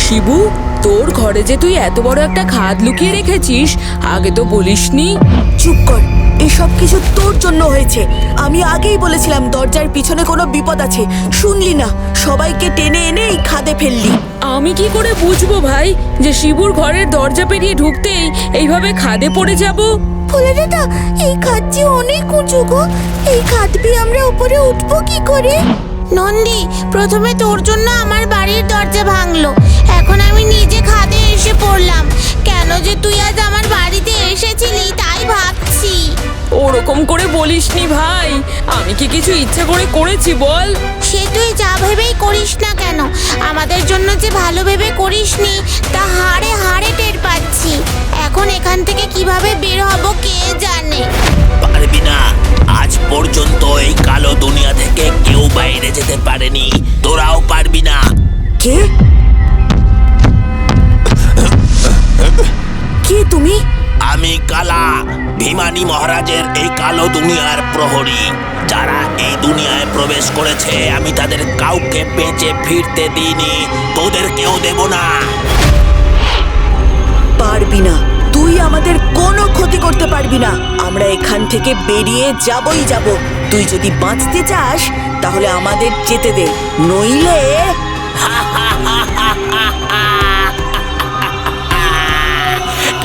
শিবু, তোর ঘরে যে তুই এত বড় একটা খাদ লুকিয়ে রেখেছিস, আগে তো বলিসনি। চুপ কর, এসব কিছু তোর জন্য হয়েছে। আমি আগেই বলেছিলাম দরজার পিছনে কোনো বিপদ আছে, শুনলি না, সবাইকে টেনে এনে এই খাদে ফেললি। আমি কি করে বুঝবো ভাই যে শিবুর ঘরের দরজা পেরিয়ে ঢুকতেই এইভাবে খাদে পড়ে যাব? ফুলে দাদা, এই খাদ যে অনেক উঁচু গো, এই খাদ দিয়ে আমরা উপরে উঠবো কি করে? নন্দী, প্রথমে তোর জন্য আমার বাড়ির দরজা ভাঙলো, এখন আমি নিজে খাদে এসে পড়লাম। কেন যে তুই আজ আমার বাড়িতে এসেছিলি তাই ভাবছি। ওরকম করে বলিসনি ভাই, আমি কি কিছু ইচ্ছে করে করেছি বল? সে তুই যা ভেবেই করিস না কেন, আমাদের জন্য যে ভালো ভেবে করিসনি তা হাড়ে হাড়ে টের পাচ্ছি। এখন এখান থেকে কিভাবে বের হব কে জানে। পারবি না, আজ পর্যন্ত এই কালো দুনিয়া থেকে কেউ বাইরে যেতে পারেনি, তোরাও পারবি না। কে? কে তুমি? আমি কালা, ভিমানী মহারাজের এই কালো দুনিয়ার প্রহরী। যারা এই দুনিয়ায় প্রবেশ করেছে আমি তাদের কাউকে বেঁচে ফিরতে দিইনি, তোদেরকেও দেব না। পারবি না, তুই আমাদের কোনো ক্ষতি করতে পারবি না। আমরা এখান থেকে বেরিয়ে যাবই যাব। তুই যদি বাঁচতে চাস তাহলে আমাদের যেতে দে, নইলে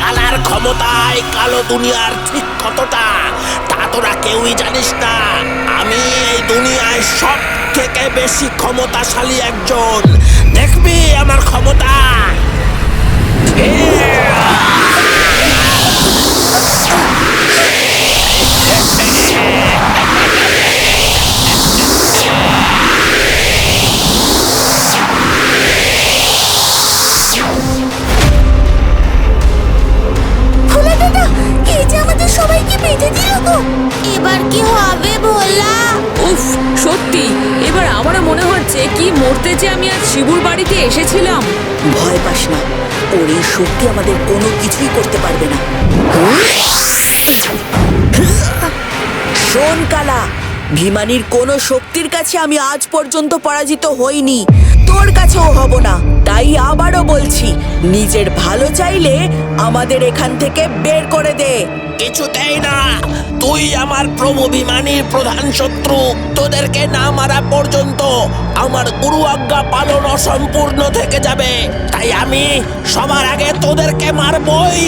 কালার ক্ষমতায় কালো দুনিয়ার ঠিক কতটা তা তোরা কেউই জানিস না। আমি এই দুনিয়ায় সব থেকে বেশি ক্ষমতাশালী একজন, দেখবি আমার ক্ষমতা। ফুলে দাদা, এই যে আমাদের সবাইকে বেঁধে দিল গো, এবার কি হবে ভোলা? উফ, সত্যি এবার আমারও মনে হচ্ছে কি মরতে যে আমি আজ শিবুর বাড়িতে এসেছিলাম। ভয় পাস না, ওর এই শক্তি আমাদের কোনো কিছুই করতে পারবে না। শোন কালা, ভিমানির কোনো শক্তির কাছে আমি আজ পর্যন্ত পরাজিত হইনি, তোর কাছেও হব না। তাই আবারও বলছি, নিজের ভালো চাইলে আমাদের এখান থেকে বের করে দে। কিছুতেই না, তুই আমার প্রভু ভিমানীর প্রধান শত্রু। তোদেরকে না মারা পর্যন্ত আমার গুরু আজ্ঞা পালন অসম্পূর্ণ থেকে যাবে, তাই আমি সবার আগে তোদেরকে মারবই।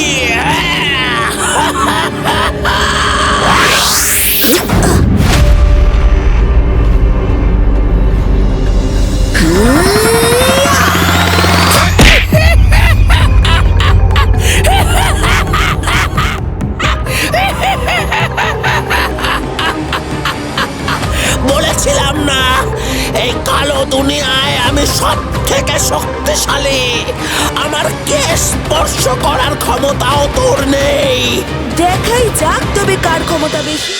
বলেছিলাম না, এই কালো দুনিয়ায় আমি সব থেকে শক্তিশালী। আমার কে স্পর্শ করার ক্ষমতাও তোর নেই। দেখাই যাক তবে কার ক্ষমতা বেশি।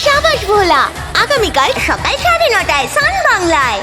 সাবাস ভোলা, আগামীকাল সকাল 9:30টায় সান বাংলায়।